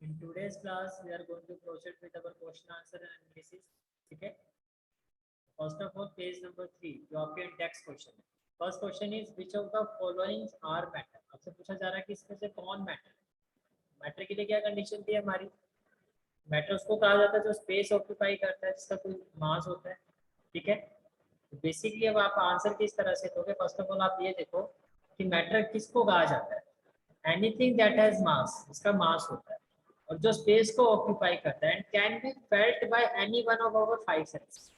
In today's class, we are going to proceed with our question answer analysis. ठीक है. First of all, page number 3 जो आपके index question है. First question is which of the following are matter. आपसे पूछा जा रहा है कि इसमें से कौन मैटर. मैटर के लिए क्या कंडीशन थी हमारी. मैटर उसको कहा जाता है जो स्पेस ऑक्यूपाई करता है, जिसका कोई मास होता है. ठीक है. तो बेसिकली अब आप आंसर किस तरह से दोगे. फर्स्ट ऑफ ऑल आप ये देखो कि मैटर किसको कहा जाता है. एनीथिंग दैट हैज मास, इसका मास होता है और जो स्पेस को ऑक्यूपाई करता है and can be felt by any one of our 5 senses.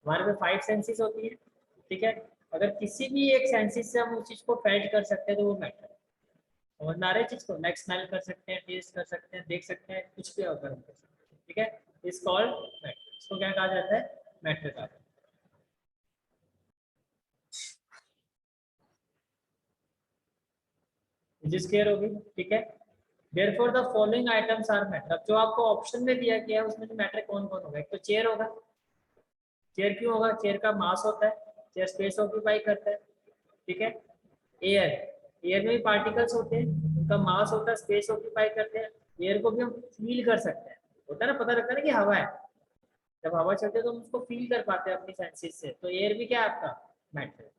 हमारे में 5 सेंसेस होती है. ठीक है. अगर किसी भी एक सेंसेस से हम उस चीज को फेल्ट कर सकते हैं तो वो मैटर है. समझ में आ रही चीज को. नेक्स्ट स्मेल कर सकते हैं, टेस्ट कर सकते हैं, देख सकते हैं, कुछ भी अगर हम कर सकते हैं. ठीक है. Is called matter. इसको क्या कहा जाता है. मैटर कहा जाता है. जिस क्लियर होगी. ठीक है. Therefore the following items are matter. अब जो आपको ऑप्शन में दिया गया है उसमें जो मैटर कौन कौन होगा. एक तो चेयर होगा. चेयर क्यों होगा. चेयर का मास होता है. चेयर स्पेस ऑक्यूपाई करता है. ठीक है. एयर, एयर में भी पार्टिकल्स होते हैं, उनका मास होता है, स्पेस ऑक्यूपाई करते हैं. एयर को भी हम फील कर सकते हैं. होता है ना, पता लगता है ना कि हवा है. जब हवा चलती है तो हम उसको फील कर पाते हैं अपनी सेंसेस से. तो एयर भी क्या है आपका मैटर.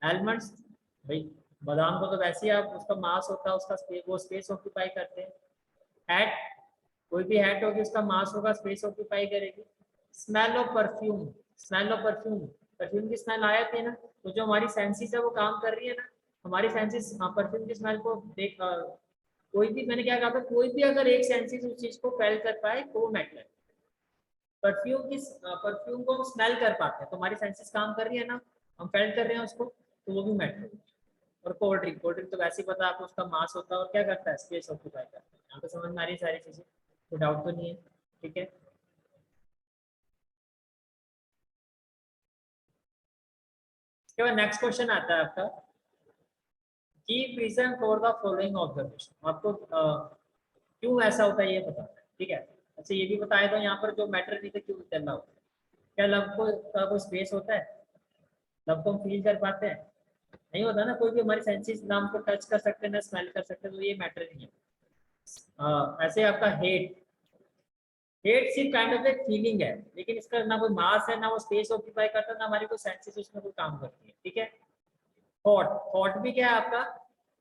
एलिमेंट्स भाई, बादाम को तो वैसे ही आप उसका मास होता है, उसका स्पेस, वो स्पेस ऑक्यूपाई करते हैं. हैट, कोई भी हैट होगी उसका मास होगा, स्पेस ऑक्यूपाई करेगी. Smell of perfume, smell of perfume, perfume की स्मेल आ जाती है ना, तो जो हमारी सेंसेस है वो काम कर रही है ना. हमारी सेंसेस परफ्यूम की स्मेल को देख कोई भी, मैंने क्या कहा था, कोई भी अगर एक सेंसेस उस चीज को फैल कर पाए तो वो मैटर है. परफ्यूम को हम स्मेल कर पाते हैं तो हमारी सेंसेस काम कर रही है ना, हम फैल कर रहे हैं उसको, तो वो भी मैटर है. और कोल्ड ड्रिंक, कोल्ड ड्रिंक तो वैसे ही पता है आपको, उसका मास होता है और क्या करता है, स्पेस ऑक्यूपाई करता है. यहाँ पे समझ में आ रही है सारी चीजें, तो डाउट तो नहीं है. ठीक है. इसके बाद नेक्स्ट क्वेश्चन आता है आपका, keep reason for the following observation. आपको क्यों ऐसा होता है ये बताना है. ठीक है. अच्छा ये भी बताया था यहाँ पर जो मैटर नहीं था क्यों चल रहा होता है. क्या लव को का कोई स्पेस होता है. लव को हम फील कर पाते हैं. नहीं होता ना. कोई भी हमारी सेंसेस ना हमको टच कर सकते हैं ना स्मेल कर सकते हैं, तो ये मैटर नहीं है. ऐसे आपका हेट, हेट सिर्फ काइंड ऑफ एक फीलिंग है, लेकिन इसका ना कोई मास है, ना वो स्पेस ऑक्यूपाई करता है, ना हमारी कोई सेंसेस उसमें कोई काम करती है. ठीक है. थॉट, थॉट भी क्या है आपका,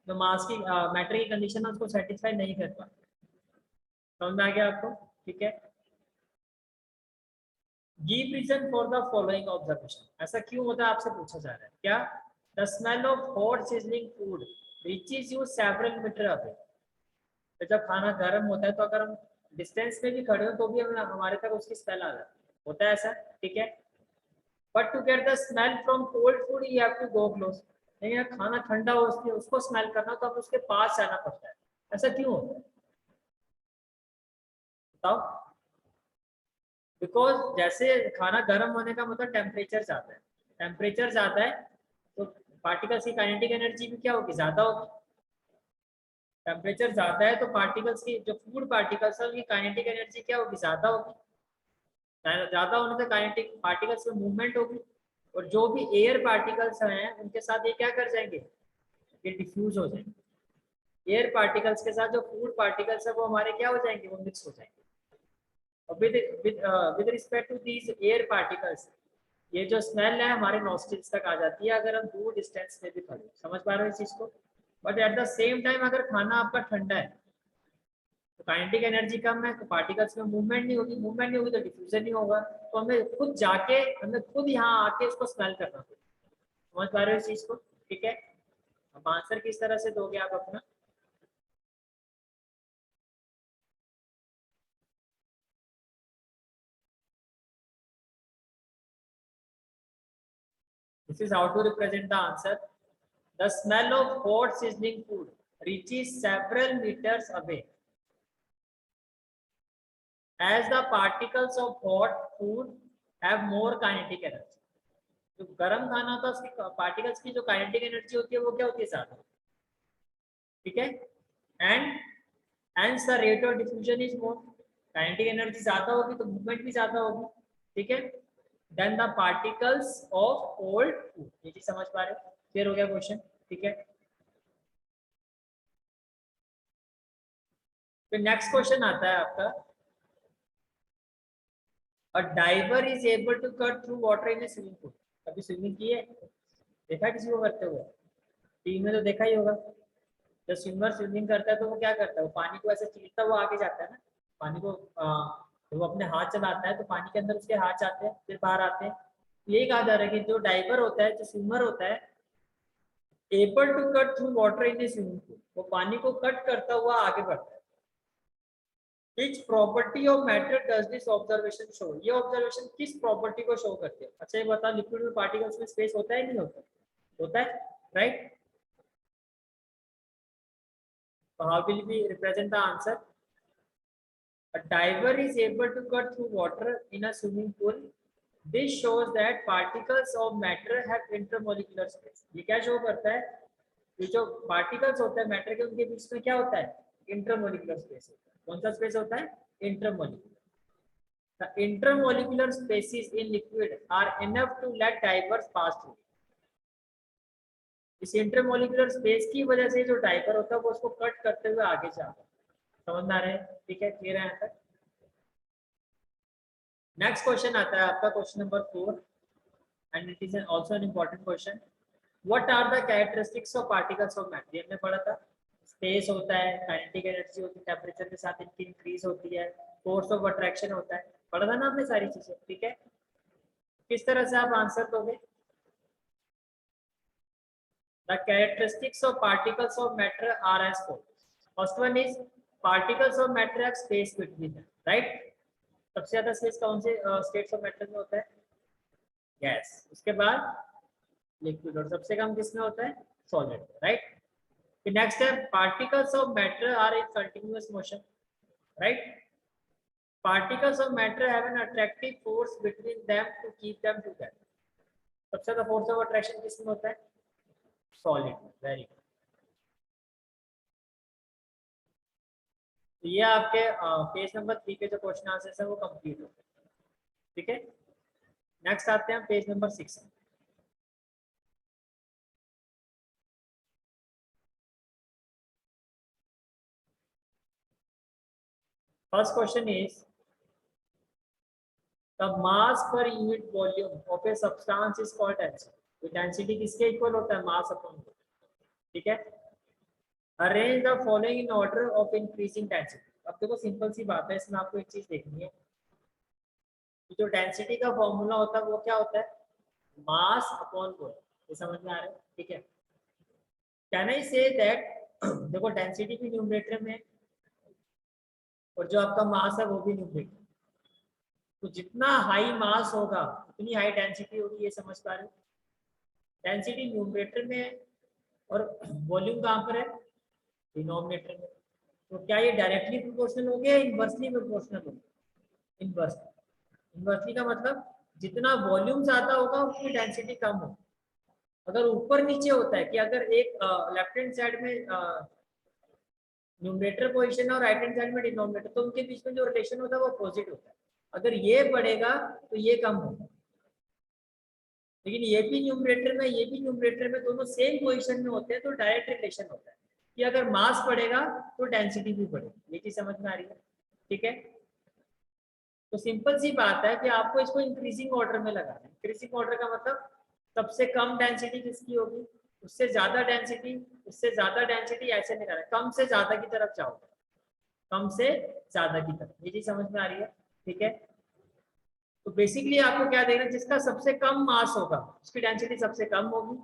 जो मास की मैटर की कंडीशन है उसको सेटिस्फाई नहीं कर पाता. समझ में आ गया आपको. ठीक है. Give reason for the following observation. ऐसा क्यों होता है आपसे पूछा जा रहा है. क्या. The smell of hot seasoning food reaches you several metre away. तो जब खाना गर्म होता है तो अगर हम डिस्टेंस में भी खड़े हो तो भी हमें हमारे तक उसकी स्मेल आ जाती है. होता है ऐसा. ठीक है. But to get the smell from cold food you have to go close. लेकिन अगर खाना ठंडा हो उसको स्मेल करना तो अब उसके पास जाना पड़ता है. ऐसा क्यों होता है बताओ. बिकॉज जैसे खाना गर्म होने का मतलब टेम्परेचर जाता है. टेम्परेचर जाता है तो पार्टिकल्स की काइनेटिक एनर्जी भी क्या होगी, ज्यादा होगी. टेम्परेचर ज्यादा है तो पार्टिकल्स की, जो फूड पार्टिकल्स है उनकी काइनेटिक एनर्जी क्या होगी, ज्यादा होगी. ज्यादा होने से काइनेटिक पार्टिकल्स में मूवमेंट होगी. और जो भी एयर पार्टिकल्स हैं उनके साथ ये क्या कर जाएंगे, ये डिफ्यूज हो जाएंगे. एयर पार्टिकल्स के साथ जो फूड पार्टिकल्स है वो हमारे क्या हो जाएंगे, वो मिक्स हो जाएंगे. और with respect to these air particles, ये जो स्मेल है हमारे नॉस्ट्रिल्स तक आ जाती है अगर हम दूर डिस्टेंस में भी खड़े. समझ पा रहे हो इस चीज को. But at the same time अगर खाना आपका ठंडा है तो काइनेटिक एनर्जी कम है तो पार्टिकल्स में मूवमेंट नहीं होगी. मूवमेंट नहीं होगी तो डिफ्यूजन नहीं होगा. तो हमें खुद यहाँ आके इसको स्मेल करना पड़ेगा. समझ पा रहे हो इस चीज को. ठीक है. अब आंसर किस तरह से दोगे आप अपना. This is how to represent the answer. The smell of hot seasoning food reaches several meters away as the particles of hot food have more kinetic energy. जो गर्म खाना होता है उसकी पार्टिकल्स की जो काइनेटिक एनर्जी होती है वो क्या होती है, ज्यादा. ठीक है. And hence the rate of diffusion is more. Kinetic energy ज्यादा होगी तो मूवमेंट भी ज्यादा होगी. ठीक है. Then the particles of cold food. ये चीज समझ पा रहे हो. क्लियर हो गया क्वेश्चन. ठीक है. फिर नेक्स्ट क्वेश्चन आता है आपका, a diver is able to cut through water in a swimming pool. कभी स्विमिंग की है, देखा किसी को करते हुए? टीवी में तो देखा ही होगा। जब स्विमर स्विमिंग करता है तो वो क्या करता है, वो पानी को ऐसे चीरता हुआ आगे जाता है ना, पानी को तो वो अपने हाथ चलाता है तो पानी के अंदर उसके हाथ जाते हैं फिर बाहर आते हैं। ये कहा जा रहा है कि जो डाइवर होता है, जो स्विमर होता है, able to cut through water in a swimming pool, वो पानी को कट करता हुआ आगे बढ़ता है। Which property of matter does this observation show? ये ऑब्जर्वेशन किस प्रॉपर्टी को शो करती है? अच्छा ये बता, लिक्विड में पार्टिकल्स में स्पेस होता है नहीं होता? होता है, right? So how will we represent the answer? A diver is able to cut through water in a swimming pool. This shows that particles of matter have intermolecular space. ये क्या show करता है? ये जो पार्टिकल्स होते हैं matter के, उनके बीच में क्या होता है? इंटरमोलिकुलर स्पेस होता है। कौन सा स्पेस होता है? Intermolecular. The intermolecular spaces in liquid are enough to let divers pass through. इस इंटरमोलिकुलर स्पेस की वजह से जो डाइवर होता है वो उसको कट करते हुए आगे जाता है। समझ में आ रहे हैं? ठीक है, क्लियर है यहाँ तक? नेक्स्ट क्वेश्चन आता है आपका question number 4 and it is also an important question. What are the characteristics of particles of matter? हमने पढ़ा था, स्पेस होता है, काइनेटिक एनर्जी होती है, टेम्परेचर के साथ इनकी इंक्रीज होती है, फोर्स ऑफ अट्रैक्शन होता है। पढ़ा था ना आपने सारी चीजें, ठीक है? किस तरह से आप आंसर दोगे? The characteristics of particles of matter are as follows. First one is particles of matter have space between them, right? सबसे ज्यादा स्पेस कौन से स्टेट्स ऑफ मैटर में होता है? गैस। उसके बाद लिक्विड, और सबसे कम किसमें होता है? Solid, right? फिर नेक्स्ट है particles of matter are in continuous motion, right? Particles of matter have an attractive force between them to keep them together. सबसे ज्यादा फोर्स ऑफ अट्रैक्शन किसमें होता है? सॉलिड। Very good. तो ये आपके पेज नंबर 3 के जो क्वेश्चन आंसर्स है वो कंप्लीट हो गए, ठीक है? नेक्स्ट आते हैं page number 6। First question is the mass per unit volume of a substance is called density. तो डेंसिटी किसके इक्वल होता है? मास अपॉन वॉल्यूम, ठीक है? Arrange the following in order of increasing density. अब देखो सिंपल सी बात है, इसमें आपको एक चीज देखनी है कि जो डेंसिटी का फॉर्मूला होता है वो क्या होता है? Mass upon volume. ये समझ में आ रहा है? ठीक है? कैन आई से दैट देखो डेंसिटी भी न्यूमरेटर में और जो आपका मास है वो भी न्यूमरेटर, तो जितना हाई मास होगा उतनी हाई डेंसिटी होगी। ये समझ पा रहे हो? डेंसिटी न्यूमरेटर में है और वॉल्यूम कहाँ पर है? डिनोमिनेटर में। तो क्या ये डायरेक्टली प्रोपोर्शनल हो गया, इनवर्सली प्रोपोर्शनल हो गया? इनवर्सली। इनवर्सली का मतलब जितना वॉल्यूम ज्यादा होगा उसकी डेंसिटी कम होगी। अगर ऊपर नीचे होता है कि अगर एक लेफ्ट हैंड साइड में न्यूमरेटर पोजीशन और राइट हैंड साइड में डिनोमिनेटर, तो उनके बीच में जो रिलेशन होता है वो अपोजिट होता है। अगर ये बढ़ेगा तो ये कम होगा, लेकिन ये भी न्यूमरेटर में ये भी न्यूमरेटर में दोनों सेम पोजीशन में होते हैं, तो डायरेक्ट रिलेशन होता है कि अगर मास बढ़ेगा तो डेंसिटी भी बढ़ेगी। ये चीज समझ में आ रही है? ठीक है? तो सिंपल सी बात है कि आपको इसको इंक्रीजिंग ऑर्डर में लगाना है। इंक्रीजिंग ऑर्डर का मतलब सबसे कम डेंसिटी किसकी होगी, उससे ज्यादा डेंसिटी, उससे ज्यादा डेंसिटी, ऐसे निकालना है। कम से ज्यादा की तरफ जाओगे, कम से ज्यादा की तरफ। ये चीज समझ में आ रही है? ठीक है? तो बेसिकली आपको क्या देखना है, जिसका सबसे कम मास होगा उसकी डेंसिटी सबसे कम होगी,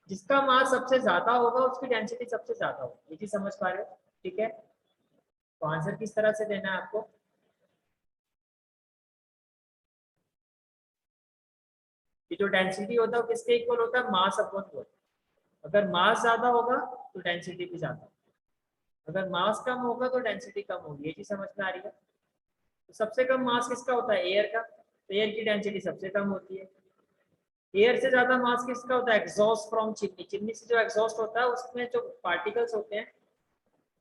जिसका मास सबसे ज्यादा होगा उसकी डेंसिटी सबसे ज्यादा होगी। ये चीज समझ पा रहे हो? ठीक है? तो आंसर किस तरह से देना है आपको? कि जो डेंसिटी होता है वो किसके इक्वल होता है? Mass upon volume. अगर मास ज्यादा होगा तो डेंसिटी भी ज्यादा, अगर मास कम होगा तो डेंसिटी कम होगी। ये चीज समझ में आ रही है? तो सबसे कम मास किसका होता है? एयर का। तो एयर की डेंसिटी सबसे कम होती है। एयर से ज्यादा मास किसका होता है? Exhaust from chimney. चिमनी से जो एग्जॉस्ट होता है उसमें जो पार्टिकल्स होते हैं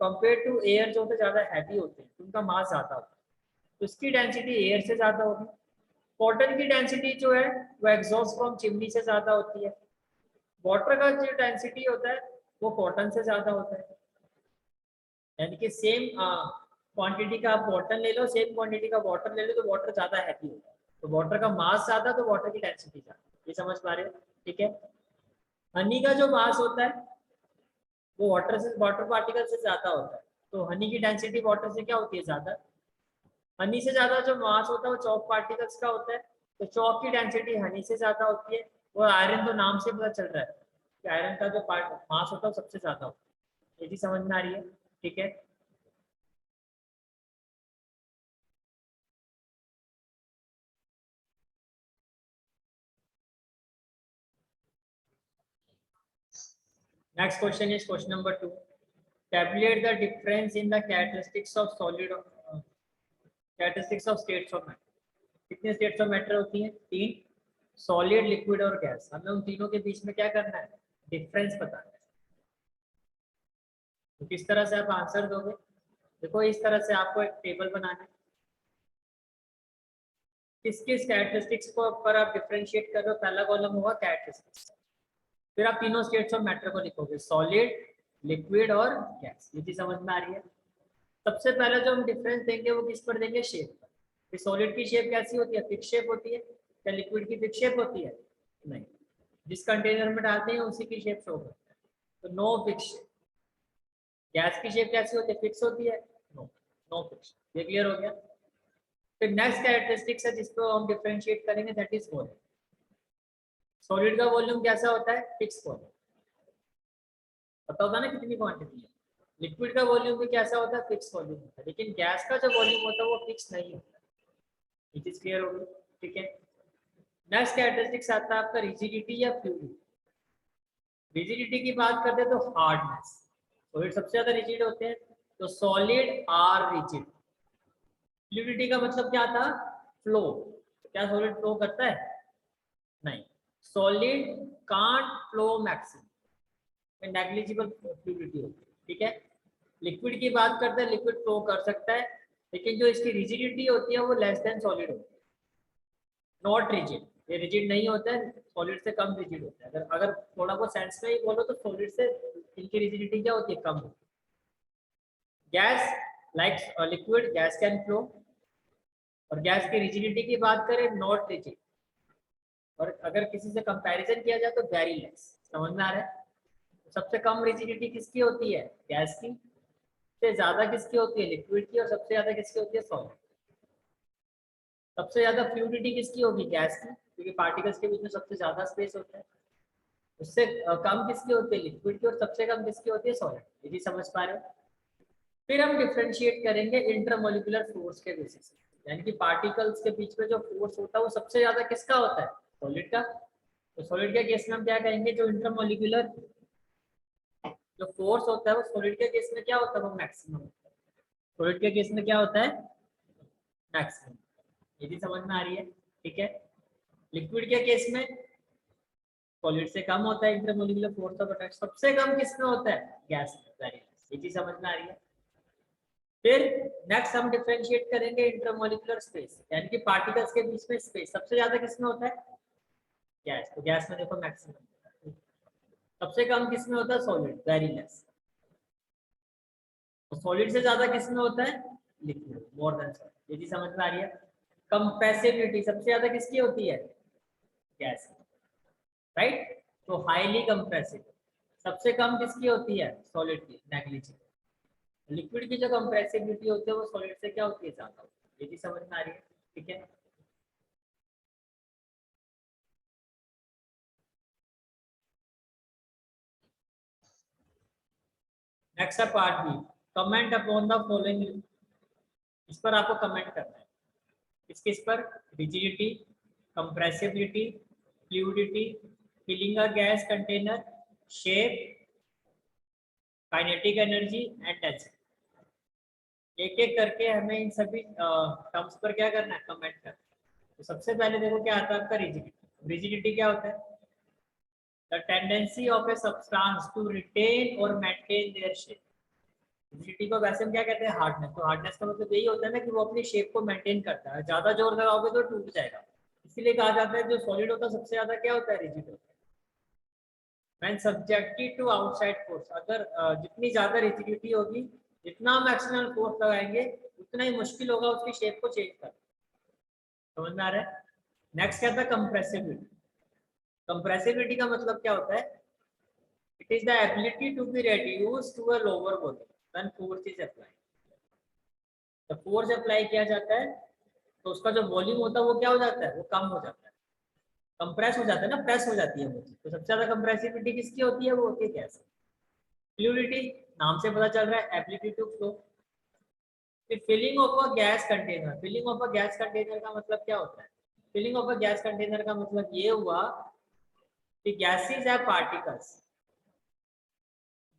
कंपेयर टू एयर जो होते हैं ज्यादा हैवी होते हैं, उनका मास ज्यादा होता है, तो इसकी डेंसिटी एयर से ज्यादा होगी। कॉटन की डेंसिटी जो है वो एग्जॉस्ट फ्रॉम चिमनी से ज्यादा होती है। वाटर का जो डेंसिटी होता है वो कॉटन से ज्यादा होता है। यानी कि सेम क्वांटिटी का आप वाटर ले लो, सेम क्वांटिटी का वाटर ले लो, तो वाटर ज्यादा हैवी होगा, तो वाटर का मास ज्यादा, तो वाटर की डेंसिटी ज्यादा। ये समझ पा रहे हो? ठीक है। हनी का जो मास होता है वो वाटर पार्टिकल से ज्यादा होता है, तो हनी की डेंसिटी वाटर से क्या होती है, ज्यादा। हनी से ज्यादा जो मास होता है वो चॉक पार्टिकल्स का होता है, तो चॉक की डेंसिटी हनी से ज्यादा होती है। और आयरन तो नाम से पता चल रहा है कि आयरन का जो मास होता है वो सबसे ज्यादा होता है। ये भी समझ में आ रही है? ठीक है। Next question is question number 2. Tabulate the difference in the characteristics of characteristics of states of matter. कितने states of matter होती हैं? 3, सॉलिड, लिक्विड और गैस। हमें उन तीनों के बीच में क्या करना है, डिफरेंस बताना है। तो किस तरह से आप आंसर दोगे? देखो इस तरह से आपको एक टेबल बनाना है, किस किस कैरेक्टरिस्टिक्स को पर आप डिफरेंशिएट कर रहे हो। पहला कॉलम होगा कैरेक्टरिस्टिक्स, फिर आप तीनों स्टेट्स ऑफ मैटर को लिखोगे, सॉलिड, लिक्विड और गैस। ये चीज समझ में आ रही है? सबसे पहले जो हम डिफरेंस देंगे वो किस पर देंगे, शेप पर। फिर सॉलिड की शेप कैसी होती है, फिक्स शेप होती है। क्या लिक्विड की फिक्स शेप होती है? नहीं, जिस कंटेनर में डालते हैं उसी की शेप शो करता है, तो नो फिक्स शेप। गैस की शेप कैसी होती है, फिक्स होती है? No, no fix. ये क्लियर हो गया? फिर नेक्स्ट कैरेक्टरिस्टिक्स है जिसको हम डिफरेंशिएट करेंगे, दैट इज वॉल्यूम। सॉलिड का वॉल्यूम कैसा होता है, फिक्स वॉल्यूम, पता होता है ना कितनी क्वांटिटी है। लिक्विड का वॉल्यूम भी कैसा होता है, फिक्स वॉल्यूम होता है। लेकिन गैस का जो वॉल्यूम होता है वो फिक्स नहीं होता। ये चीज क्लियर होगी? ठीक है। नेक्स्ट कैरेक्टरिस्टिक्स आता है आपका रिजिडिटी या फ्लूइडिटी। रिजिडिटी की बात करते हैं तो हार्डनेस, सॉलिड सबसे ज्यादा रिजिड होते हैं, तो सॉलिड आर रिजिड। फ्लूइडिटी का मतलब क्या था, फ्लो। क्या सॉलिड फ्लो करता है? नहीं, solid can't flow maximum, negligible fluidity होती है। ठीक है। लिक्विड की बात करते हैं, लिक्विड फ्लो कर सकता है, लेकिन जो इसकी रिजिडिटी होती है वो लेस देन सॉलिड होती है, नॉट रिजिड। ये रिजिड नहीं होता है, सॉलिड से कम रिजिड होता है। अगर अगर थोड़ा बहुत सेंस में ही बोलो तो सॉलिड से इनकी रिजिडिटी क्या होती है, कम होती है। Gas like liquid, gas can flow, और गैस की रिजिडिटी की बात करें, नॉट रिजिड। और अगर किसी से कंपैरिजन किया जाए तो वेरी लेस। समझ में आ रहा है? तो सबसे कम रिजिडिटी किसकी होती है, गैस की। सबसे ज्यादा किसकी होती है, लिक्विड की। और सबसे ज्यादा किसकी होती है, सॉलिड। सबसे ज्यादा फ्लूइडिटी किसकी होगी, गैस की, क्योंकि पार्टिकल्स के बीच में सबसे ज्यादा स्पेस होता है। उससे कम किसकी होती है, लिक्विड की। और सबसे कम किसकी होती है, सॉलिड। ये भी समझ पा रहे हो? फिर हम डिफरेंशिएट करेंगे इंटरमोलिकुलर फोर्स के बेसिस से, यानी कि पार्टिकल्स के बीच में जो फोर्स होता है वो सबसे ज्यादा किसका होता है, सॉलिड का। तो सॉलिड के केस में हम क्या कहेंगे, जो इंटरमोलिकुलर जो फोर्स होता है वो सॉलिड के केस में क्या होता है, वो मैक्सिमम होता है। सॉलिड के केस में क्या होता है, मैक्सिमम। ये भी समझ में आ रही है? ठीक है। लिक्विड के केस में सॉलिड से कम होता है इंटरमोलिकुलर फोर्स ऑफ अटैक। सबसे कम किसमें होता है, गैस में, वेरी लेस। ये चीज समझ में आ रही है? फिर नेक्स्ट हम डिफरेंशिएट करेंगे इंटरमोलिकुलर स्पेस, यानी कि पार्टिकल्स के बीच में स्पेस सबसे ज्यादा किसमें होता है, गैस। तो गैस में देखो मैक्सिमम। सबसे कम किसमें होता है, सॉलिड, वेरी लेस। तो सॉलिड से ज्यादा किसमें होता है, लिक्विड, मोर देन सॉलिड। ये चीज समझ में आ रही है? कंप्रेसिबिलिटी सबसे ज्यादा किसकी होती है, गैस, राइट। तो हाईली कंप्रेसिबल सबसे कम किसकी होती है, सॉलिड की, नेग्लिजिबल। लिक्विड की जो कंप्रेसिबिलिटी होती है वो सॉलिड से क्या होती है, ज्यादा होती है। ये भी समझ में आ रही है? ठीक है। नेक्स्ट है part B, comment upon the following. इस पर आपको कमेंट करना है, किस पर, rigidity, compressibility, fluidity, filling a gas container, shape, kinetic energy and density. एक एक करके हमें इन सभी टर्म्स पर क्या करना है, कमेंट करना है। तो सबसे पहले देखो क्या आता है आपका, रिजिडिटी। रिजिडिटी क्या होता है, the tendency of a substance to retain और मेंटेन देयर शेप। रिजिडिटी को वैसे हम क्या कहते हैं, हार्डनेस। तो हार्डनेस का मतलब यही होता है ना कि वो अपनी शेप को मेंटेन करता है, ज्यादा जोर लगाओगे तो टूट जाएगा। इसीलिए कहा जाता है जो सॉलिड होता है सबसे ज्यादा क्या होता है, रिजिड होता है। When subjected to outside force, अगर जितनी ज्यादा रिजिडिटी होगी जितना मैक्सिमम फोर्स लगाएंगे उतना ही मुश्किल होगा उसकी शेप को चेंज करना। समझ में आ रहा है? नेक्स्ट क्या था, कंप्रेसिबिलिटी। कंप्रेसिबिलिटी का मतलब क्या होता है? It is the ability to be reduced to a lower volume when force is applied. जब फोर्स अप्लाई किया जाता है तो उसका जो वॉल्यूम होता है वो क्या हो जाता है, वो कम हो जाता है, कंप्रेस हो जाता है ना, प्रेस हो जाती है वो चीज। तो सबसे ज्यादा कंप्रेसिबिलिटी किसकी होती है? वो होती है गैस। फ्लूइडिटी, नाम से पता चल रहा है, ability to flow. Filling of a gas container. Filling of a gas container का मतलब क्या होता है? Filling of a gas container का मतलब ये हुआ कि gases have particles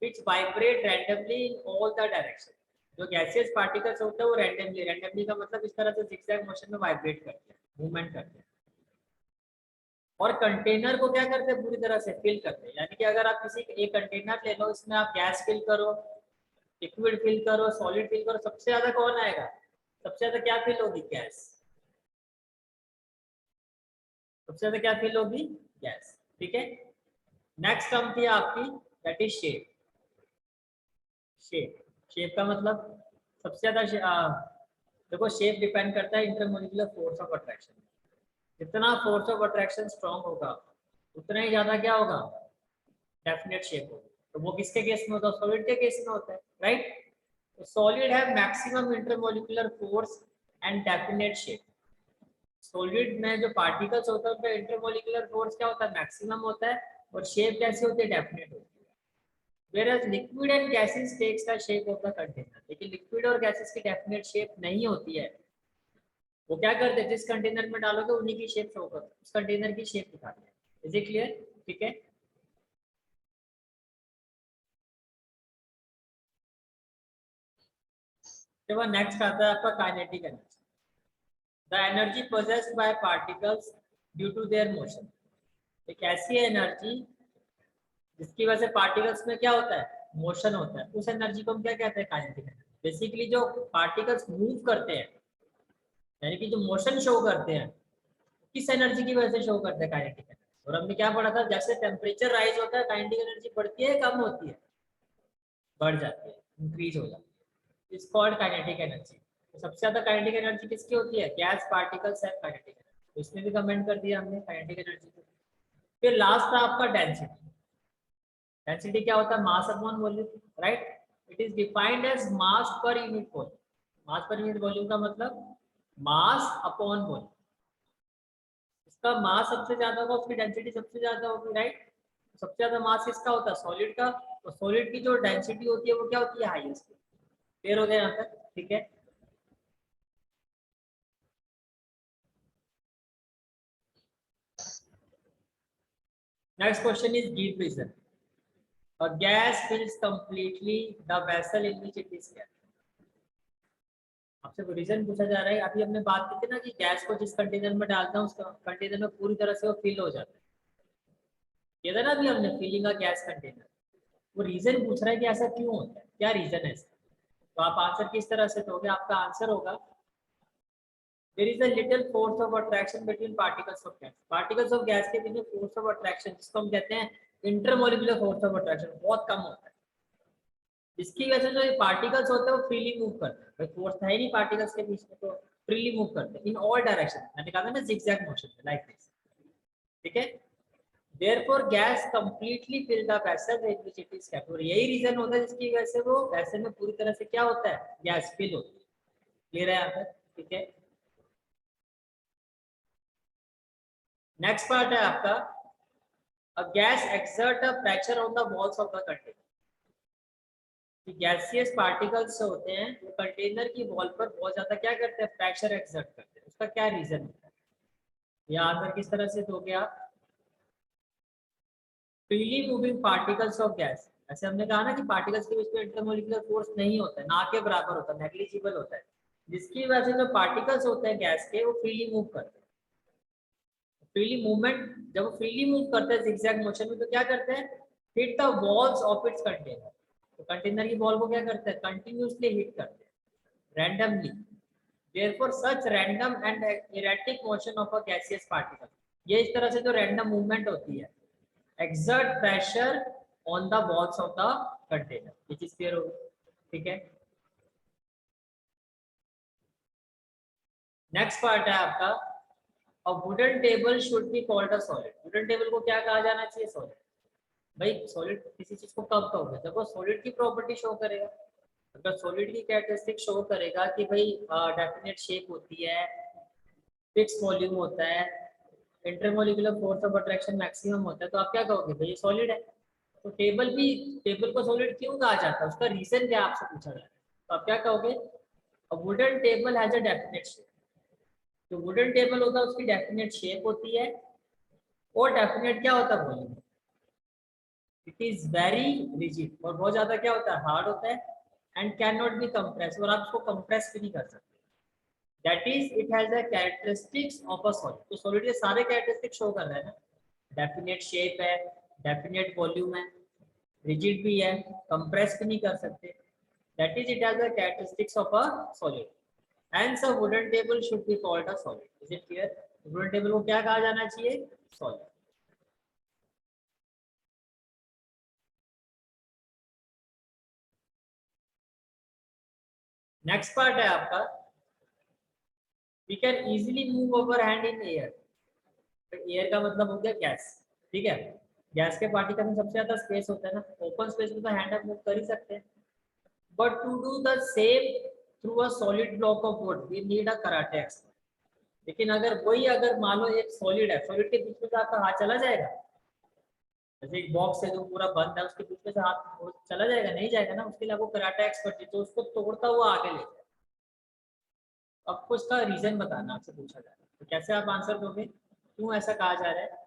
which vibrate randomly in all the direction। जो गैसियस पार्टिकल्स होते हैं वो रैंडमली का मतलब इस तरह से zigzag मोशन में वाइब्रेट करते हैं, मूवमेंट करते हैं। और कंटेनर को क्या करते हैं? पूरी तरह से फिल करते हैं। यानी कि अगर आप किसी एक कंटेनर ले लो, इसमें आप गैस फिल करो, लिक्विड फिल करो, सॉलिड फिल करो, सबसे ज्यादा कौन आएगा? सबसे ज्यादा क्या फिल होगी? गैस। सबसे ज्यादा क्या फिल होगी? गैस। ठीक है। नेक्स्ट टर्म थी आपकी, that is shape. Shape, shape का मतलब सबसे ज्यादा देखो शेप डिपेंड करता है इंटरमोलिकुलर फोर्स ऑफ अट्रैक्शन। जितना फोर्स ऑफ अट्रैक्शन स्ट्रांग होगा उतना ही ज्यादा क्या होगा? डेफिनेट शेप होगा। तो वो किसके केस में होता है? सॉलिड के केस में होता है, राइट? तो solid have maximum intermolecular force and definite shape. Solid में जो पार्टिकल्स होता है उनका इंटरमोलिकुलर फोर्स क्या होता है? मैक्सिमम होता है। और शेप कैसी होती है? डेफिनेट होती है। Whereas liquid and gases takes the shape of the container। लेकिन लिक्विड और गैसेस की डेफिनेट शेप नहीं होती है। वो क्या करते हैं? जिस कंटेनर में डालोगे उन्हीं की शेप शो करते हैं, उस कंटेनर की शेप दिखाते हैं। Is it clear? ठीक है। तो नेक्स्ट आता है आपका kinetic energy. The energy possessed by particles due to their motion. एक ऐसी एनर्जी जिसकी वजह से पार्टिकल्स में क्या होता है? मोशन होता है। उस एनर्जी को हम क्या कहते हैं? Kinetic energy. बेसिकली जो पार्टिकल्स मूव करते हैं, यानी कि जो मोशन शो करते हैं, किस एनर्जी की वजह से शो करते हैं? Kinetic energy. और हमने क्या पढ़ा था? जैसे टेम्परेचर राइज होता है काइनेटिक एनर्जी बढ़ती है, कम होती है? बढ़ जाती है, इंक्रीज हो जाती है। इस कॉल्ड काइनेटिक एनर्जी। तो सबसे ज्यादा काइनेटिक एनर्जी किसकी होती है? गैस पार्टिकल्स है काइनेटिक एनर्जी। तो इसमें भी कमेंट कर दिया हमने काइनेटिक एनर्जी को। फिर लास्ट था आपका डेंसिटी। डेंसिटी क्या होता है? Mass upon volume, right? It is defined as mass per unit volume. Mass per unit volume का मतलब मास अपॉन वॉल्यूम। इसका मास सबसे ज्यादा होगा, उसकी डेंसिटी सबसे ज्यादा होगी, राइट? सबसे ज्यादा मास किसका होता है? सॉलिड का। तो सॉलिड की जो डेंसिटी होती है वो क्या होती है? हाईएस्ट। क्लियर हो गया यहाँ तक? ठीक है। Next question is deep reason. A gas fills completely the vessel in which it is kept। आपसे वो रीजन पूछा जा रहा है। अभी हमने बात की थी ना कि गैस को जिस कंटेनर में डालता है उस कंटेनर में पूरी तरह से वो फिल हो जाता है। ये था ना अभी हमने, फिलिंग अ गैस कंटेनर। वो रीजन पूछ रहा है कि ऐसा क्यों होता है, क्या रीजन है इसका। तो आप आंसर किस तरह से दोगे? आपका आंसर होगा there is a little force of attraction between particles of gas. Particles of gas के बीच में फोर्स ऑफ अट्रैक्शन, जिसको हम कहते हैं इंटरमोलिकुलर फोर्स ऑफ अट्रैक्शन, बहुत कम होता है। इसकी वजह से जो ये पार्टिकल्स होते हैं वो फ्रीली मूव करते हैं। भाई फोर्स था ही नहीं पार्टिकल्स के बीच में, तो फ्रीली मूव करते हैं इन ऑल डायरेक्शन। मैंने कहा था ना zigzag मोशन में, लाइक दिस। ठीक है। Therefore gas completely fill the vessel with which it is kept. और यही रीजन होता है जिसकी वजह से वो वेसल में पूरी तरह से क्या होता है? गैस फिल होती है। क्लियर है यहाँ पर? ठीक है। नेक्स्ट पार्ट है आपका, a gas exert a pressure on the walls of the container. Gaseous particles जो होते हैं वो कंटेनर की वॉल पर बहुत ज्यादा क्या करते हैं? प्रेशर एक्सर्ट करते हैं। उसका क्या रीजन होता है? या आंसर किस तरह से दोगे आप? Freely moving particles of gas. ऐसे हमने कहा ना कि पार्टिकल्स के बीच में इंटरमोलिकुलर फोर्स नहीं होता है, ना के बराबर होता है, नेग्लिजिबल होता है। जिसकी वजह से जो पार्टिकल्स होते हैं गैस के वो फ्रीली मूव करते हैं। फ्रीली मूवमेंट, जब वो फ्रीली मूव करते हैं zigzag मोशन में, तो क्या करते हैं? Hit the walls of its container. तो कंटेनर की वॉल को क्या करते हैं? कंटिन्यूसली हिट करते हैं, randomly. Therefore, such random and erratic motion of a gaseous particle, ये इस तरह से जो रैंडम मूवमेंट होती है, exert pressure on the walls of the container, which is clear होगा। ठीक है। नेक्स्ट पार्ट है आपका, a wooden table should be called a solid. Wooden table को क्या कहा जाना चाहिए? सॉलिड। भाई सॉलिड किसी चीज को कब कहोगे? जब वो सॉलिड की प्रॉपर्टी शो करेगा। अगर सॉलिड की कैरेक्टरिस्टिक शो करेगा कि भाई डेफिनेट शेप होती है, फिक्स वॉल्यूम होता है, intermolecular force of attraction maximum होता है, तो आप क्या कहोगे? भाई ये सॉलिड है। तो टेबल को सॉलिड क्यों कहा जाता है? उसका रीजन क्या आपसे पूछा जाता है, तो आप क्या कहोगे? A wooden table has a definite shape. जो वुडन टेबल होता है उसकी डेफिनेट शेप होती है, और डेफिनेट क्या होता है? Volume. It is very rigid, और बहुत ज्यादा क्या होता है? हार्ड होता है, and can not be compress, और आप इसको कंप्रेस भी नहीं कर सकते। That is it has the characteristics of a solid. तो सॉलिड के सारे कैरेक्टरिस्टिक्स शो कर रहा है ना, डेफिनेट शेप है, डेफिनेट वॉल्यूम है, रिजिड भी है, कंप्रेस भी नहीं कर सकते। That is it has the characteristics of a solid, hence a wooden table should be called a solid. is it clear? wooden table को क्या कहा जाना चाहिए? solid. नेक्स्ट पार्ट है आपका, we can easily move our hand in air. तो air का मतलब हो गया गैस, ठीक है। गैस के पार्टिकल में सबसे ज्यादा स्पेस होता है ना, ओपन स्पेस में तो हैंड आप मूव कर ही सकते हैं। But to do the same through a solid block of wood we need a karate expert. लेकिन अगर मान लो एक सॉलिड है, सॉलिड के बीच में से आपका हाथ चला जाएगा? जैसे एक बॉक्स है जो पूरा बंद है, उसके बीच में से हाथ वो चला जाएगा? नहीं जाएगा ना, उसके लिए आपको कराटे एक्सपर्ट चाहिए, तो उसको तोड़ता हुआ आगे ले जाए। आपको उसका रीजन बताना आपसे पूछा जा रहा है, तो कैसे आप आंसर दोगे? क्यों ऐसा कहा जा रहा है?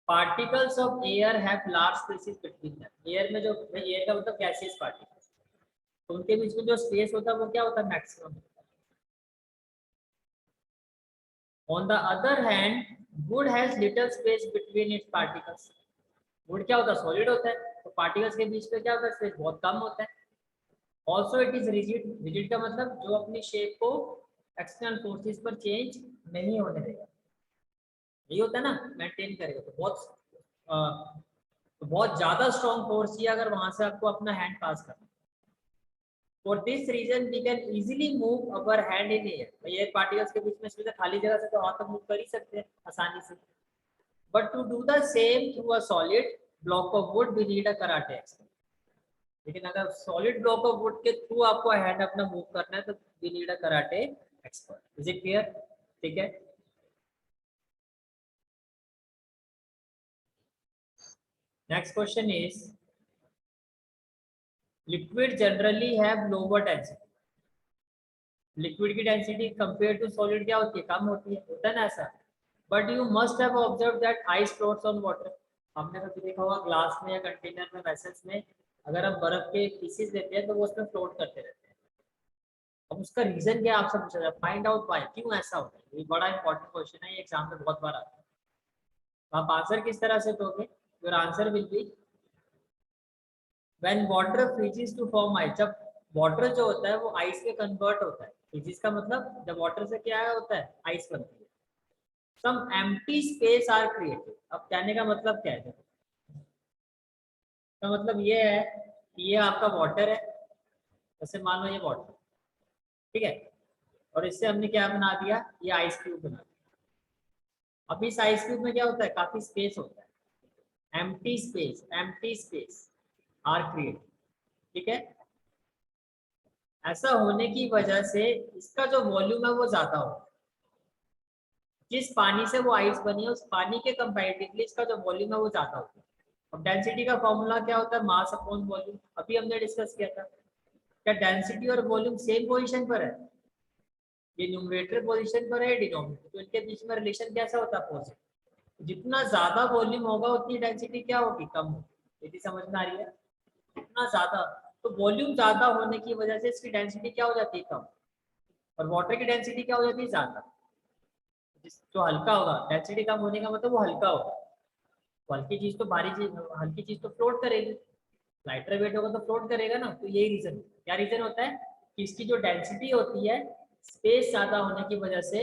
Particles of air have large spaces between them. Air में जो, एयर का मतलब गैसियस पार्टिकल्स, तो उनके बीच में जो स्पेस होता है वो क्या होता है? Maximum. On the other hand would has little space between its particles. Would क्या होता है? सॉलिड होता है, तो पार्टिकल्स के बीच में क्या होता है? स्पेस बहुत कम होता है। Also it is rigid. Rigid का मतलब जो अपनी शेप को एक्सटर्नल फोर्सेस पर चेंज नहीं होने देगा। यही होता है ना, मेंटेन करेगा। तो बहुत ज्यादा स्ट्रॉन्ग फोर्स चाहिए अगर वहां से आपको अपना हैंड पास करना। For this reason we can easily move our hand in air. Air particles के बीच में से खाली जगह से तो हाथ तक मूव कर ही सकते हैं आसानी से। But to do the same through a solid block of wood we need a karate expert. लेकिन अगर सॉलिड ब्लॉक ऑफ वुड के थ्रू आपको हैंड अपना मूव करना है तो we need a karate expert. Is it clear? ठीक है। Next question is, liquid generally have lower density. Liquid की डेंसिटी कंपेयर टू सॉलिड क्या होती है? कम होती है, होता है ना ऐसा। But you must have observe that ice floats on water. हमने कभी देखा होगा ग्लास में या कंटेनर में, वेसल्स में, अगर हम बर्फ के पीसेस लेते हैं तो वो उसमें फ्लोट करते रहते हैं। अब उसका रीजन क्या आपसे पूछा जाए? फाइंड आउट व्हाई, क्यों ऐसा होता है। ये बड़ा इंपॉर्टेंट क्वेश्चन है, ये एग्जाम में बहुत बार आता है। तो आप आंसर किस तरह से दोगे? Your answer will be, when water freezes to form ice. जब वाटर जो होता है वो आइस में कन्वर्ट होता है। फ्रीजेस का मतलब जब वाटर से क्या होता है? आइस बनती है। सम एम्प्टी स्पेस आर क्रिएटेड। अब कहने का मतलब क्या है? तो मतलब ये है कि ये आपका वाटर है, जैसे मान लो ये वाटर, ठीक है, और इससे हमने क्या बना दिया? ये आइस क्यूब बना दिया। अब इस आइस क्यूब में क्या होता है? काफी स्पेस होता है, एम्प्टी स्पेस आर क्रिएटेड, ठीक है। ऐसा होने की वजह से इसका जो वॉल्यूम है वो ज्यादा होगा। जिस पानी से वो आइस बनी है उस पानी के कंपैरेटिवली इसका जो वॉल्यूम है वो ज्यादा होगा। अब डेंसिटी का फॉर्मूला क्या होता है? Mass upon volume. अभी हमने डिस्कस किया था। क्या डेंसिटी और वॉल्यूम सेम पोजीशन पर है? ये न्यूमरेटर पोजीशन पर है, डिनोमिनेटर, तो इनके बीच में रिलेशन कैसा होता है? अपोजिट। जितना ज्यादा वॉल्यूम होगा उतनी डेंसिटी क्या होगी? कम होगी। यदि समझ में आ रही है? जितना ज्यादा, तो वॉल्यूम ज्यादा होने की वजह से इसकी डेंसिटी क्या हो जाती है? कम। और वाटर की डेंसिटी क्या हो जाती है? ज्यादा। जो हल्का होगा, डेंसिटी कम होने का मतलब वो हल्का होगा। तो हल्की चीज तो भारी चीज, हल्की चीज तो फ्लोट करेगी। लाइटर वेट होगा तो फ्लोट करेगा ना। तो यही रीजन, क्या रीजन होता है? कि इसकी जो डेंसिटी होती है, स्पेस ज्यादा होने की वजह से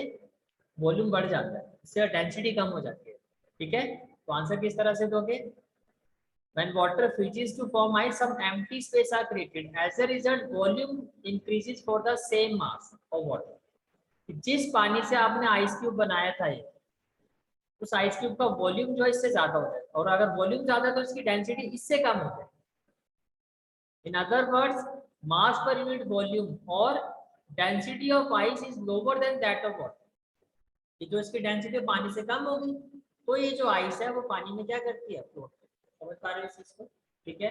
वॉल्यूम बढ़ जाता है, इससे डेंसिटी कम हो जाती है। ठीक है, तो आंसर किस तरह से दोगे? When water freezes to form ice, some empty space are created. As a result, volume increases for the same mass of water. जिस पानी से आपने आइस क्यूब बनाया था ये, उस आइस क्यूब का वॉल्यूम जो है इससे ज्यादा होता है, और अगर वॉल्यूम ज्यादा है तो इसकी डेंसिटी इससे कम होती है. In other words, mass per unit volume और density of ice is lower than that of water. कि जो इसकी डेंसिटी पानी से कम होगी, तो ये जो आइस है वो पानी में क्या करती है, फ्लोट. समझ पा रहे हो इस चीज को? ठीक है.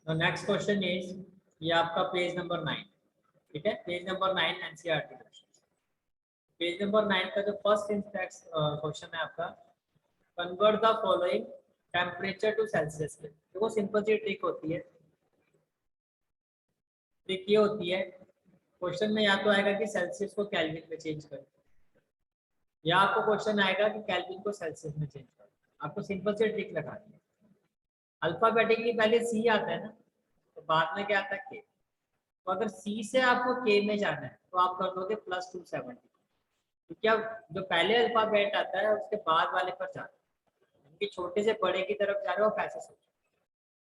नेक्स्ट क्वेश्चन इज, ये आपका पेज नंबर 9. ठीक है, page number 9 NCERT question. Page number 9 का जो फर्स्ट क्वेश्चन है आपका, convert the following temperature to Celsius में. देखो सिंपल सी ट्रिक होती है. ट्रिक ये होती है, क्वेश्चन में या तो आएगा कि सेल्सियस को केल्विन में चेंज करो, या आपको क्वेश्चन आएगा कि केल्विन को सेल्सियस में चेंज करो. आपको सिंपल सी ट्रिक लगानी है. अल्फाबेटिकली पहले सी आता है ना, तो बाद में क्या आता है के. तो अगर सी से आपको के में जाना है तो आप कर दोगे +270, क्योंकि अब जो पहले अल्फाबेट आता है उसके बाद वाले पर जाना है, उनके छोटे से बड़े की तरफ जा रहे हो, आप ऐसे सोचो.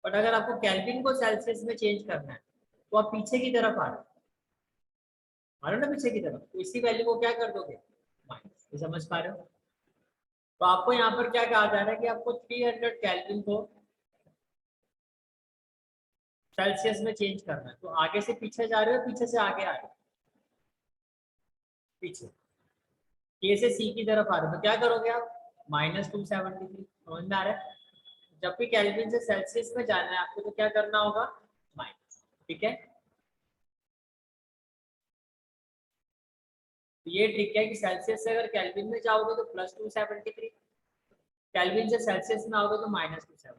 बट अगर आपको केल्विन को सेल्सियस में चेंज करना है तो आप पीछे की तरफ आ रहे हो, ना पीछे की तरफ, तो इसी वैल्यू को क्या कर दोगे, माइनस. ये समझ पा रहे हो? तो आपको यहाँ पर क्या कहा जा रहा है कि आपको 300 केल्विन को सेल्सियस में चेंज करना है. तो आगे से पीछे जा रहे हो, पीछे से आगे आ रहे हो, पीछे के से सी की तरफ आ रहे हो, तो क्या करोगे आप, -273. समझ में आ रहा है? जब भी केल्विन से सेल्सियस में जाना है आपको तो क्या करना होगा, माइनस. ठीक है. तो ये ट्रिक है कि सेल्सियस से अगर केल्विन में जाओगे तो +273, केल्विन से सेल्सियस में आओगे तो -270.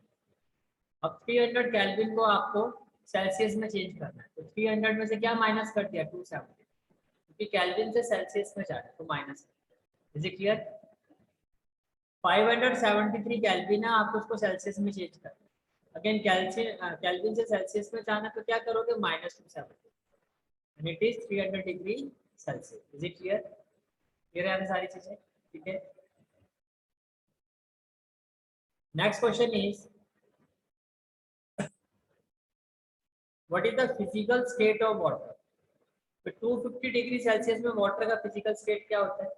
अब 300 केल्विन को आपको सेल्सियस में चेंज करना है, तो 300 में से क्या माइनस कर दिया, 270, क्योंकि केल्विन से सेल्सियस में जाना है तो minus. Is it clear? 573 kelvin है, आपको उसको सेल्सियस में चेंज करना है. अगेन केल्विन से सेल्सियस में जाना तो क्या करोगे, -270, and it is 300 degree Celsius. Is it clear? Clear है सारी चीजें? ठीक है. Next question is, what is the physical state of water. तो 250 डिग्री सेल्सियस में वाटर का फिजिकल स्टेट क्या होता है,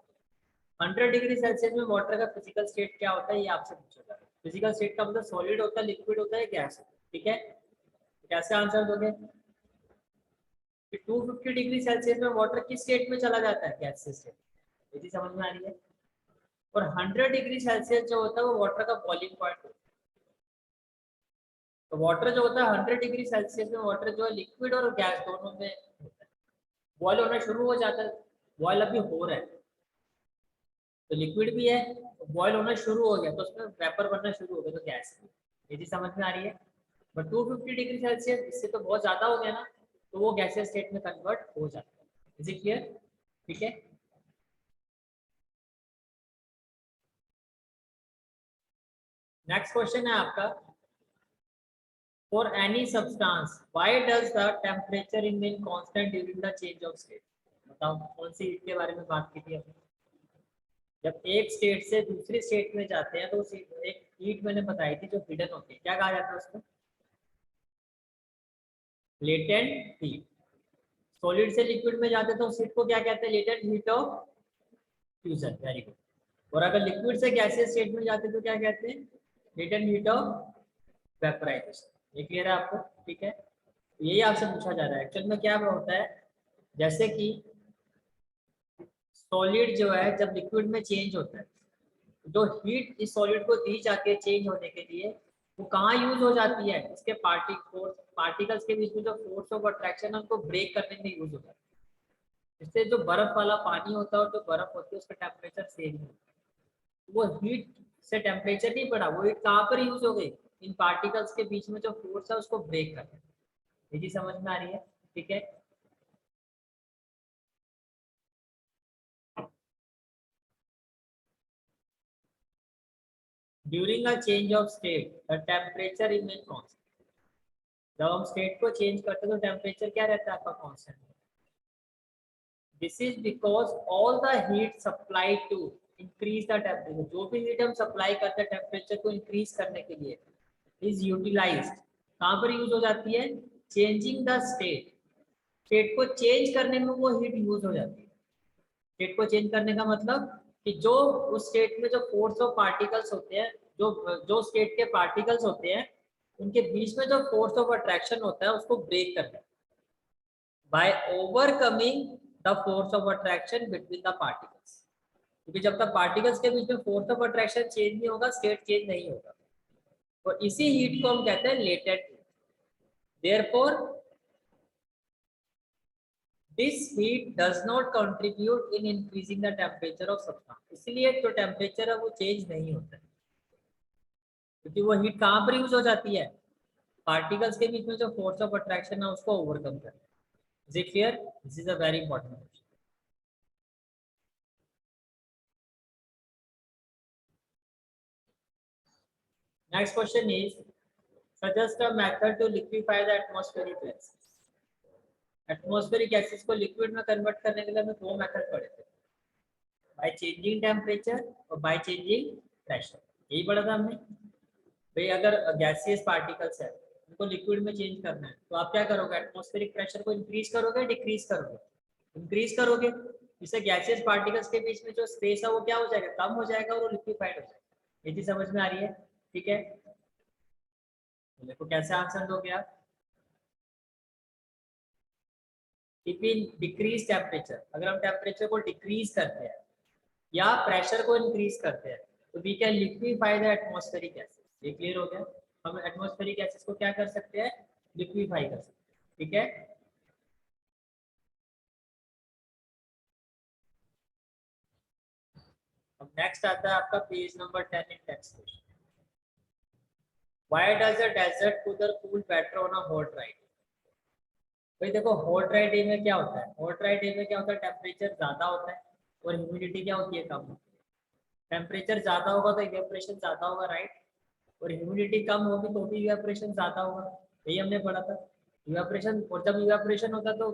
100 डिग्री सेल्सियस में वाटर का फिजिकल स्टेट क्या होता है, ये आपसे पूछा जा रहा है. फिजिकल स्टेट का मतलब सॉलिड होता है, लिक्विड होता है, गैस होता है. ठीक है. कैसे आंसर दोगे कि 250 डिग्री सेल्सियस में वाटर किस स्टेट में चला जाता है, गैस स्टेट. ये चीज समझ में आ रही है? और 100 डिग्री सेल्सियस जो होता है वो वाटर का बॉइलिंग पॉइंट होता है. तो वाटर जो होता है 100 डिग्री सेल्सियस में, वाटर जो है लिक्विड और गैस दोनों में होता है. बॉयल होना शुरू हो जाता है, बॉयल अभी हो रहा है, तो लिक्विड भी है, तो बॉयल होना शुरू हो गया तो उसमें वेपर बनना शुरू हो गया, तो गैस. ये चीज समझ में आ रही है? बट 250 डिग्री सेल्सियस इससे तो बहुत ज्यादा हो गया ना, तो वो गैसियस स्टेट में कन्वर्ट हो जाता है. Is it clear? ठीक है. नेक्स्ट क्वेश्चन है आपका, for any substance why does the temperature remain constant during the change of state. बताओ कौन सी हीट के बारे में बात की थी हमने. जब एक स्टेट से दूसरी स्टेट में जाते हैं तो उस एक हीट मैंने बताई थी जो हिडन होती है, क्या कहा जाता है उसको, लेटेंट हीट. सॉलिड से लिक्विड में जाते तो उस हीट को क्या कहते हैं, latent heat of fusion. Very good. और अगर लिक्विड से गैसियस स्टेट में जाते तो क्या कहते हैं, लेटेंट हीट ऑफ वेपराइजेशन. ये क्लियर है आपको? ठीक है. यही आपसे पूछा जा रहा है. एक्चुअल में क्या होता है, जैसे कि सॉलिड जो है जब लिक्विड में चेंज होता है, जो हीट इस सॉलिड को दी जाती है चेंज होने के लिए, वो कहाँ यूज हो जाती है, इसके पार्टिकल्स के बीच में जो फोर्स ऑफ अट्रैक्शन है उनको ब्रेक करने में यूज होता है. इससे जो बर्फ वाला पानी होता है और जो बर्फ होती है उसका टेम्परेचर सेम ही होता है. वो हीट से टेम्परेचर नहीं बढ़ा, वो हीट कहाँ पर यूज हो गई, इन पार्टिकल्स के बीच में जो फोर्स है उसको ब्रेक करने में. ये चीज समझ में आ रही है? ठीक है. During a change of state the temperature remain constant. जब हम स्टेट को चेंज करते हैं तो टेम्परेचर क्या रहता है आपका, constant. This is because all the heat supply to increase the temperature, जो भी हीट हम सप्लाई करते हैं टेम्परेचर को इंक्रीज करने के लिए, इज यूटिलाइज्ड। कहाँ पर यूज हो जाती है? चेंजिंग द स्टेट, स्टेट को चेंज करने में वो हीट यूज हो जाती है। स्टेट को चेंज करने का मतलब कि जो उस स्टेट में जो फोर्स ऑफ पार्टिकल्स होते हैं, जो जो स्टेट के पार्टिकल्स होते हैं उनके बीच में जो फोर्स ऑफ अट्रैक्शन होता है उसको ब्रेक करना by overcoming the force of attraction between the particles. क्योंकि जब तक पार्टिकल्स के बीच में फोर्स ऑफ अट्रैक्शन चेंज नहीं होगा, स्टेट चेंज नहीं होगा। तो इसी हीट को हम कहते हैं latent heat. Therefore this heat does not contribute in increasing the temperature of substance, इसलिए जो टेम्परेचर है वो चेंज नहीं होता है। क्योंकि वो हीट कहाँ पर यूज हो जाती है? पार्टिकल्स के बीच में जो फोर्स ऑफ अट्रैक्शन है उसको ओवरकम करना। Is it clear? This is a very important question. Next question is suggest a method to liquefy the atmospheric gases. Atmospheric gases को लिक्विड में कन्वर्ट करने के लिए हमें दो मेथड पढ़े थे, बाय चेंजिंग टेम्परेचर और बाय चेंजिंग प्रेशर। यही पढ़ा था हमने। भाई अगर गैसियस पार्टिकल्स है उनको लिक्विड में चेंज करना है तो आप क्या करोगे? एटमॉस्फेरिक प्रेशर को इंक्रीज करोगे, डिक्रीज करोगे? इंक्रीज करोगे। इससे गैसियस पार्टिकल्स के बीच में जो स्पेस है वो क्या हो जाएगा? कम हो जाएगा और वो लिक्विफाइड हो जाएगा। ये चीज समझ में आ रही है? ठीक है, तो देखो कैसे आंसर दोगे आप। इफ इन डिक्रीज टेम्परेचर, अगर हम टेम्परेचर को डिक्रीज करते हैं या प्रेशर को इंक्रीज करते हैं तो we can liquefy the atmospheric gases. ये क्लियर हो गया? हम एटमॉस्फेरिक गैसेस को क्या कर सकते हैं? लिक्विफाई कर सकते हैं। ठीक है, अब नेक्स्ट आता है आपका page number 10 in textbook. Why does a desert cooler cool better on a hot dry day? भाई देखो हॉट ड्राई डे में क्या होता है? हॉट ड्राई डे में क्या होता है? टेम्परेचर ज्यादा होता है और ह्यूमिडिटी क्या होती है? कम होती है। टेम्परेचर ज्यादा होगा तो इवेपोरेशन ज्यादा होगा, राइट? और ह्यूमिडिटी कम होगी तो भी इवेपोरेशन ज्यादा होगा। यही हमने पढ़ा था। इवेपोरेशन, और जब इवेपोरेशन होता है तो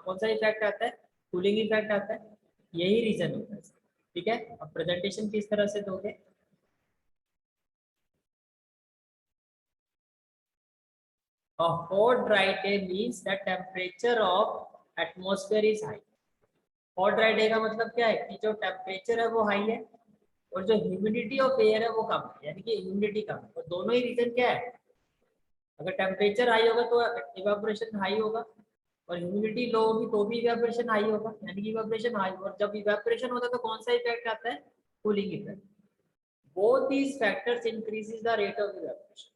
कौन सा इफेक्ट आता है? कूलिंग इफेक्ट आता है। यही रीजन होता है। ठीक है, अब प्रेजेंटेशन किस तरह से दोगे? A hot dry day means the temperature of atmosphere is high. Hot dry day का मतलब क्या है कि जो टेम्परेचर है वो हाई है और जो ह्यूमिडिटी ऑफ एयर है वो कम है, यानी कि ह्यूमिडिटी कम है। और दोनों ही रीजन क्या है? अगर टेम्परेचर हाई होगा तो इवेपोरेशन हाई होगा और ह्यूमिडिटी लो होगी तो भी इवेपोरेशन हाई होगा, यानी कि इवेपोरेशन हाई। और जब इवेपोरेशन होता है तो कौन सा इफेक्ट आता है? Cooling effect. Both these factors increases the rate of evaporation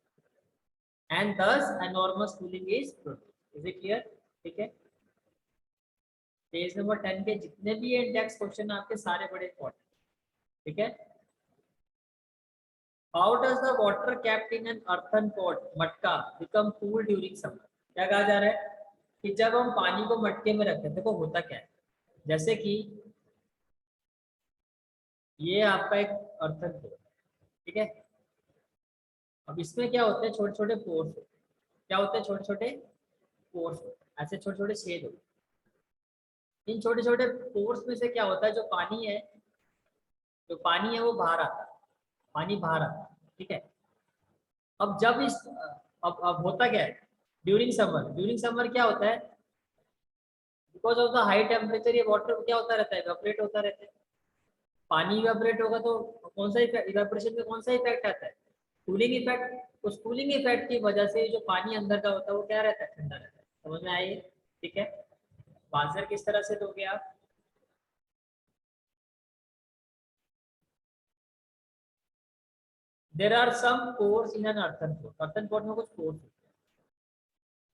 and thus enormous cooling is produced. Is it clear? ठीक है, पेज नंबर 10 के जितने भी इंडेक्स क्वेश्चन आपके सारे बड़े इंपॉर्टेंट। ठीक है, how does the water kept in an earthen pot मटका बिकम कूल ड्यूरिंग समर? क्या कहा जा रहा है कि जब हम पानी को मटके में रखते हैं, देखो होता क्या है, जैसे कि ये आपका एक अर्थन पॉट, ठीक है। अब इसमें क्या होते हैं? छोटे छोटे पोर्स। क्या होते हैं? छोटे छोटे पोर्स, ऐसे छोटे छोटे छेद होते हैं। इन छोटे छोटे पोर्स में से क्या होता है? जो पानी है, जो पानी है वो बाहर आता है, पानी बाहर आता है। ठीक है, अब जब इस अब होता क्या है? ड्यूरिंग समर क्या होता है? Because of the high temperature ये वाटर क्या होता रहता है? इवेपोरेट होता रहता है। पानी इवेपोरेट होगा तो कौन सा इवेपोरेशन में कौन सा इफेक्ट आता है? Cooling effect. उस कूलिंग इफेक्ट की वजह से जो पानी अंदर का होता है वो क्या रहता है? ठंडा रहता है। समझ में आई? ठीक है, आंसर किस तरह से दोगे आप? There are some pores in an earthen pot. Earthen pot में कुछ पोर्स होते हैं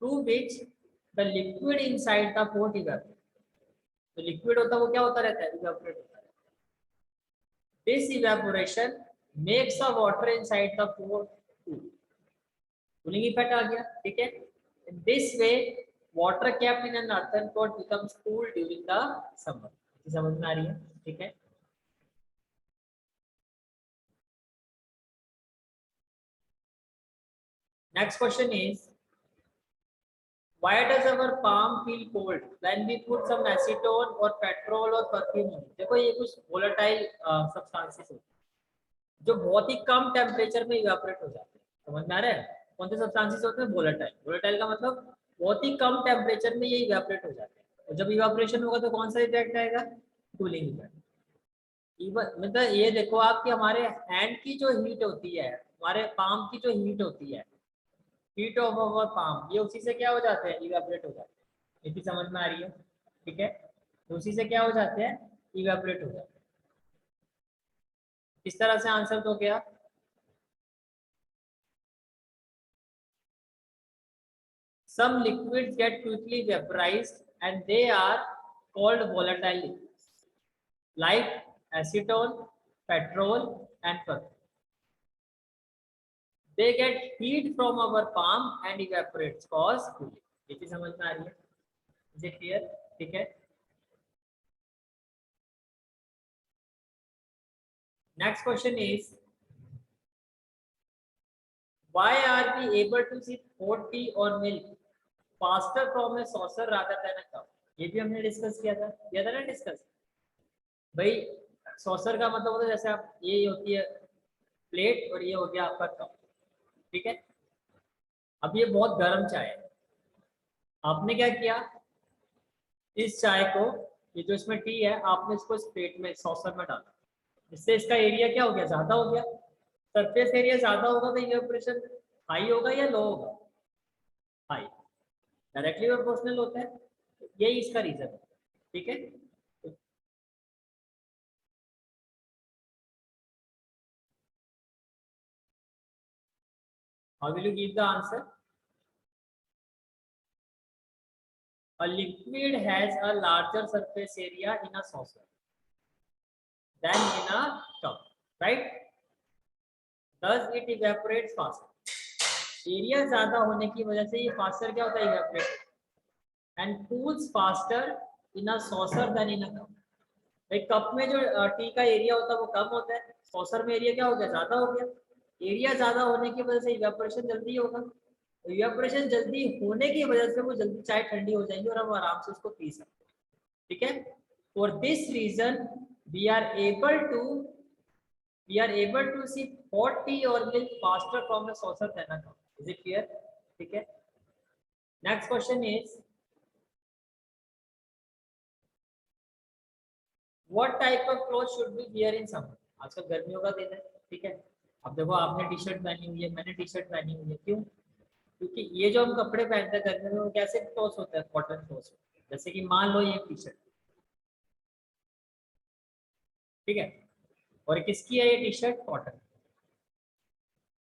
through which the liquid inside the pot evaporate. तो लिक्विड होता है वो क्या होता रहता है? इवेपोरेट होता है। This evaporation makes the water inside the pot cool. Cooling effect आ गया। ठीक है, in this way water kept in an earthen pot becomes cool during the summer. समझ में आ रही है? ठीक है, next question is Why does our palm feel cold when we put some acetone or petrol or perfume on it? देखो ये कुछ volatile substances होते हैं जो बहुत ही कम टेम्परेचर में इवेपोरेट हो जाते हैं। समझ में आ रहा है? कौन से सब्सटेंसेस होते हैं? वोलेटाइल। वोलेटाइल का मतलब बहुत ही कम टेम्परेचर में ये इवेपोरेट हो जाते हैं। और जब इवेपोरेशन होगा तो कौन सा इफेक्ट आएगा? Cooling effect. इवन मतलब ये देखो आप कि हमारे हैंड की जो हीट होती है, हमारे पाम की जो हीट होती है, हीट ऑफ अवर पाम, ये उसी से क्या हो जाते हैं? इवेपोरेट हो जाते हैं। इतनी समझ में आ रही है? ठीक है, तो उसी से क्या हो जाते हैं? इवेपोरेट हो जाते हैं। इस तरह से आंसर तो क्या? Some liquids get quickly vaporized and they are called volatile liquids, like acetone, petrol, and perfume. They get heat from our palm and evaporates, cause cooling. ये चीज समझ में आ रही है? Is it clear? ठीक है. Next question is, why are we able to see hot tea or milk faster from a saucer rather than a cup? ये भी हमने डिस्कस किया था ना डिस्कस भाई। सॉसर का मतलब होता है जैसे आप ये होती है प्लेट और ये हो गया आपका कप। ठीक है, अब ये बहुत गर्म चाय है, आपने क्या किया, इस चाय को, ये जो इसमें टी है, आपने इसको इस प्लेट में सॉसर में डाला, इससे इसका एरिया क्या हो गया? ज्यादा हो गया। सरफेस एरिया ज्यादा होगा तो इवेपोरेशन हाई होगा या लो होगा? हाई। डायरेक्टली प्रोपोर्शनल होता है, यही इसका रीजन है। ठीक है, how will you give the answer? A liquid has a larger surface area in a saucer than in a cup, right? Thus it evaporates faster. Area ज्यादा होने की वजह से ये फास्टर क्या होता है? Evaporate and cools faster in a saucer than in a cup. भाई कप में जो टी का एरिया होता है वो कम होता है, सॉसर में एरिया क्या हो गया? ज्यादा हो गया। एरिया ज्यादा होने की वजह से इवेपोरेशन जल्दी होगा, इवेपोरेशन जल्दी होने की वजह से वो जल्दी चाय ठंडी हो जाएगी और हम आराम से उसको पी सकते हैं। ठीक है, for this reason we are able to see hot tea or milk faster from the saucer than a cup. Is it clear? ठीक है, next question is, what type of clothes should we wear in summer? आजकल गर्मियों का दिन है। ठीक है, अब देखो आपने टी शर्ट पहनी हुई है, मैंने टी शर्ट पहनी हुई है, क्यों? क्योंकि ये जो हम कपड़े पहनते हैं गर्मियों में वो कैसे क्लॉथ होते हैं? Cotton cloth. जैसे कि मान लो ये टी शर्ट, ठीक है, और किसकी है ये टी शर्ट? कॉटन।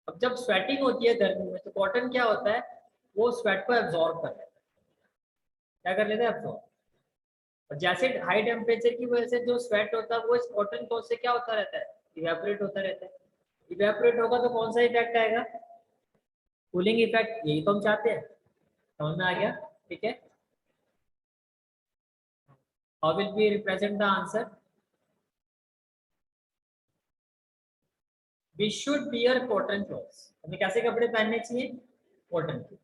अब जब स्वेटिंग होती है गर्मी में तो कॉटन क्या होता है? वो स्वेट को एब्जॉर्ब कर लेता है। क्या कर लेता है? एब्जॉर्ब। और जैसे हाई टेम्परेचर की वजह से जो स्वेट होता है वो इस कॉटन क्लॉथ से क्या होता रहता है? इवेपोरेट होता रहता है। इवेपोरेट होगा तो कौन सा इफेक्ट आएगा? Cooling effect. यही तो हम चाहते हैं। समझ में आ गया? ठीक है, how will be represent the answer? We should wear cotton clothes. हमें कैसे कपड़े पहनने चाहिए? कॉटन के।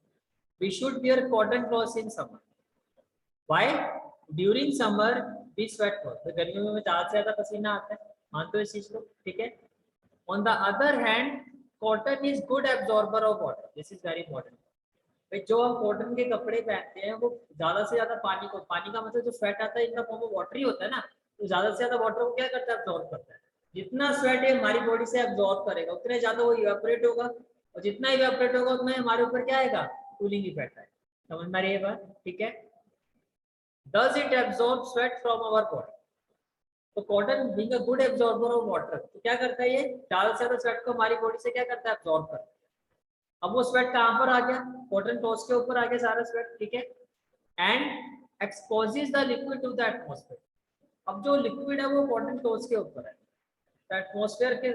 We should wear cotton clothes in summer. Why? During summer we sweat more. तो गर्मियों में ज्यादा से ज्यादा पसीना आता है, मानते हो इस चीज को? ठीक है, on the other hand cotton is good absorber of water. This is very important. भाई जो हम कॉटन के कपड़े पहनते हैं वो ज्यादा से ज्यादा पानी को, पानी का मतलब जो स्वेट आता है इनका फॉर्म ऑफ वाटर ही होता है ना, तो ज्यादा से ज्यादा वाटर को क्या करता है? एब्जॉर्ब करता है। जितना स्वेट है हमारी बॉडी से एब्जॉर्ब करेगा उतने ज्यादा वो इवेपोरेट होगा, और जितना इवेपोरेट होगा उतना हमारे ऊपर क्या आएगा? कूलिंग इफेक्ट आएगा। समझ में आ रही है बात? ठीक है, does it absorb sweat from our body? तो cotton being a good absorber of water, तो क्या करता है? ये ज्यादा से ज्यादा स्वेट को हमारी बॉडी से क्या करता है? एब्जॉर्ब करता है। अब वो स्वेट कहां पर आ गया? कॉटन क्लॉथ के ऊपर आ गया सारा स्वेट। ठीक है, and exposes the liquid to the atmosphere. अब जो लिक्विड है वो कॉटन क्लॉथ के ऊपर है, तो एटमॉस्फेयर के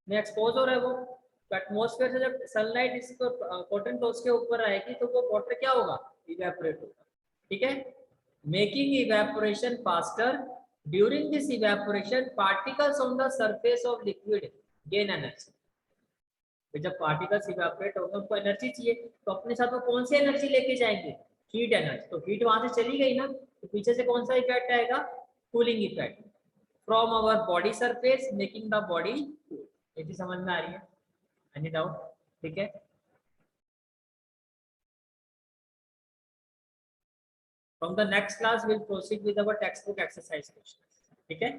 में एक्सपोज हो रहा है वो। तो एटमॉस्फेयर से जब सनलाइट इसको कॉटन क्लॉथ के ऊपर आएगी तो वो वाटर क्या होगा? इवेपोरेट होगा। ठीक है, making evaporation faster. During this evaporation, particles on the surface of liquid gain energy. तो जब पार्टिकल्स इवेपोरेट होंगे उनको एनर्जी चाहिए, तो अपने साथ वो कौन सी एनर्जी लेके जाएंगे? हीट एनर्जी, तो हीट वहां से चली गई ना, तो पीछे से कौन सा इफेक्ट आएगा, cooling effect from our body surface making the body cool. ये भी समझ में आ रही है, एनी डाउट? ठीक है, from the next class will proceed with our text book exercise question. ठीक है।